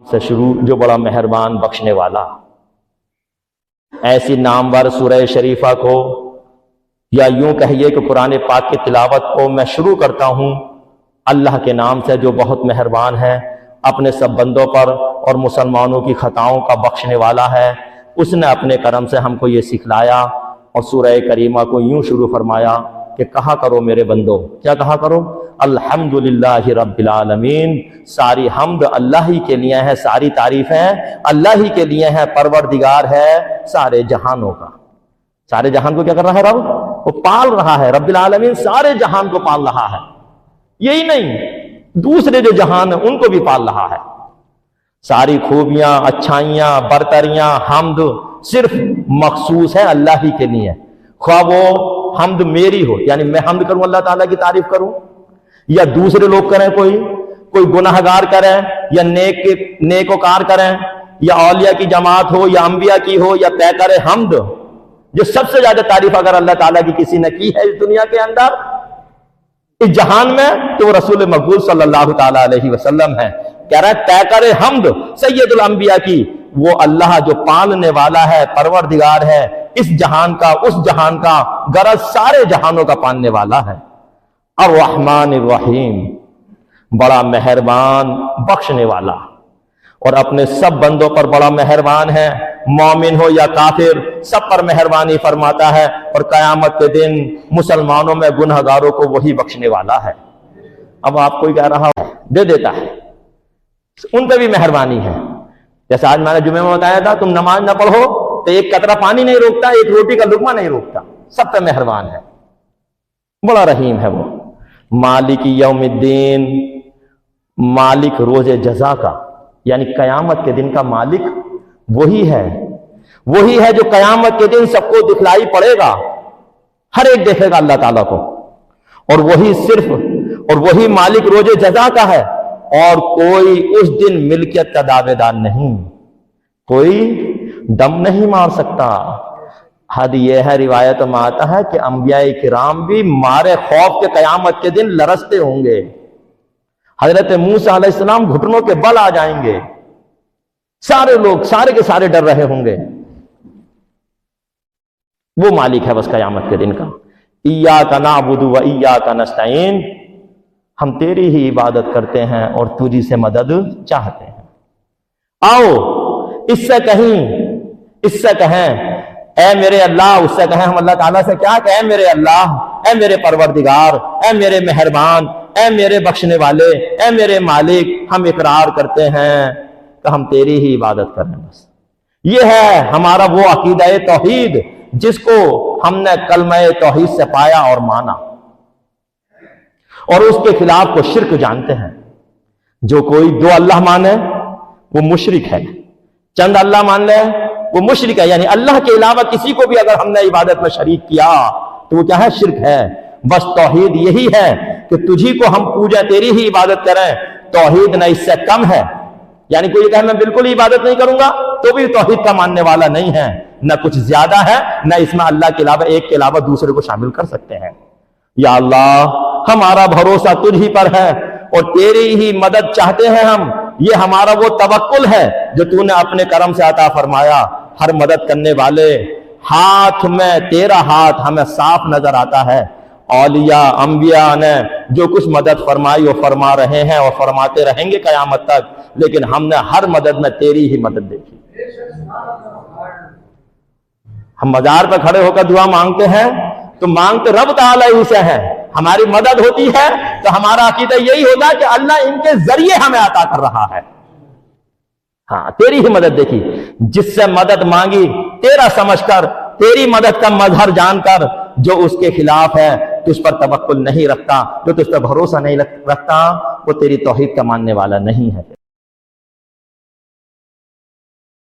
سے شروع جو بڑا مہربان بخشنے والا. ایسی نامور سورہ شریفہ کو یا یوں کہیے کہ قرآن پاک کی تلاوت کو میں شروع کرتا ہوں اللہ کے نام سے جو بہت مہربان ہے، اپنے سب بندوں پر اور مسلمانوں کی خطاؤں کا بخشنے والا ہے. اس نے اپنے کرم سے ہم کو یہ سکھلایا اور سورہ کریمہ کو یوں شروع فرمایا کہ کہا کرو میرے بندو. کیا کہا کرو؟ الحمدللہ رب العالمین. ساری حمد اللہ ہی کے لیے ہے، ساری تعریفیں اللہ ہی کے لیے ہیں. پروردگار ہے سارے جہانوں کا. سارے جہان کو کیا کر رہا ہے رب؟ وہ پال رہا ہے. رب العالمین سارے جہان کو پال رہا ہے. یہی نہیں، دوسرے جو جہان ہیں ان کو بھی پال رہا ہے. ساری خوبیاں، اچھائیاں، برتریاں، حمد صرف مخصوص ہے اللہ ہی کے لیے. خواہ وہ حمد میری ہو، یعنی میں حمد کروں، اللہ تعالیٰ کی تعریف کروں، یا دوسرے لوگ کریں، کوئی گناہگار کریں یا نیکوکار کریں، یا اولیاء کی جماعت ہو یا انبیاء کی ہو، یا طے کرے حمد. جو سب سے زیادہ تعریف اگر اللہ تعالیٰ کی کسی نے کی ہے اس دنیا کے اندر، اس جہان میں، تو وہ رسول مقبول صلی اللہ تعالیٰ علیہ وسلم ہے. کہہ رہا ہے طے کرے حمد سید الانبیاء کی. وہ اللہ جو پالنے والا ہے، پروردگار ہے اس جہان کا، اس جہان کا، غرض سارے جہانوں کا پالنے والا ہے. الرحمن الرحیم، بڑا مہربان بخشنے والا، اور اپنے سب بندوں پر بڑا مہربان ہے. مومن ہو یا کافر سب پر مہربانی فرماتا ہے، اور قیامت کے دن مسلمانوں میں گنہگاروں کو وہی بخشنے والا ہے. اب آپ کوئی کہہ رہا ہے دے دیتا ہے، ان پہ بھی مہربانی ہے. جیسا آج میں نے جمعے میں بتایا تھا، تم نماز نہ پڑھو تو ایک قطرہ پانی نہیں روکتا، ایک روٹی کا لقمہ نہیں روکتا. سب پہ مہربان ہے، بڑا رحیم ہے. وہ مالک یوم الدین، مالک روز جزا کا، یعنی قیامت کے دن کا مالک وہی ہے جو قیامت کے دن سب کو دکھلائی پڑے گا. ہر ایک دیکھے گا اللہ تعالیٰ کو، اور وہی مالک روز جزا کا ہے. اور کوئی اس دن ملکیت کا دعوے دار نہیں، کوئی دم نہیں مار سکتا. حد یہ ہے، روایت میں آتا ہے کہ انبیاء کرام بھی مارے خوف کے قیامت کے دن لرزتے ہوں گے. حضرت موسیٰ علیہ السلام گھٹنوں کے بل آ جائیں گے. سارے لوگ سارے کے سارے ڈر رہے ہوں گے. وہ مالک ہے بس قیامت کے دن کا. ایاک نعبد و ایاک نستعین، ہم تیری ہی عبادت کرتے ہیں اور تجھی سے مدد چاہتے ہیں. آؤ اس سے کہیں اے میرے اللہ. اس سے کہیں ہم اللہ تعالیٰ سے کیا کہ اے میرے اللہ، اے میرے پروردگار، اے میرے مہربان، اے میرے بخشنے والے، اے میرے مالک، ہم اقرار کرتے ہیں کہ ہم تیری ہی عبادت کریں. بس یہ ہے ہمارا وہ عقیدہ توحید جس کو ہم نے کلمہ توحید سے پایا اور مانا، اور اس کے خلاف کو شرک جانتے ہیں. جو کوئی دو اللہ مانے وہ مشرک ہے، چند اللہ مان لے وہ مشرک ہے. یعنی اللہ کے علاوہ کسی کو بھی اگر ہم نے عبادت میں شریک کیا تو وہ کیا ہے؟ شرک ہے. بس توحید یہی ہے کہ تجھی کو ہم پوجیں، تیری ہی عبادت کریں. توحید نہ اس سے کم ہے. یعنی کوئی کہے میں بالکل ہی عبادت نہیں کروں گا تو بھی توحید کا ماننے والا نہیں ہے. نہ کچھ زیادہ ہے، نہ اس میں اللہ کے علاوہ ایک کے علاوہ دوسرے کو شامل کر سکتے ہیں. یا اللہ ہمارا بھروسہ تجھ ہی پر ہے اور تیری ہی مدد چاہتے ہیں ہم. یہ ہمارا وہ توکل ہے جو تو نے اپنے کرم سے عطا فرمایا. ہر مدد کرنے والے ہاتھ میں تیرا ہاتھ ہمیں صاف نظر آتا ہے. اولیاء انبیاء نے جو کچھ مدد فرمائی وہ فرما رہے ہیں اور فرماتے رہیں گے قیامت تک، لیکن ہم نے ہر مدد میں تیری ہی مدد دیکھی. ہم مزار پہ کھڑے ہو کر دعا مانگتے ہیں تو مانگتے رب تعالیٰ ہی سے ہیں. ہماری مدد ہوتی ہے تو ہمارا عقیدہ یہی ہوتا ہے کہ اللہ ان کے ذریعے ہمیں عطا کر رہا ہے. ہاں تیری ہی مدد دیکھی. جس سے مدد مانگی تیرا سمجھ کر، تیری مدد کا مظہر جان کر، جو اس کے خلاف ہے، تجھ پر توکل نہیں رکھتا، جو تجھ پر بھروسہ نہیں رکھتا، وہ تیری توحید کا ماننے والا نہیں ہے.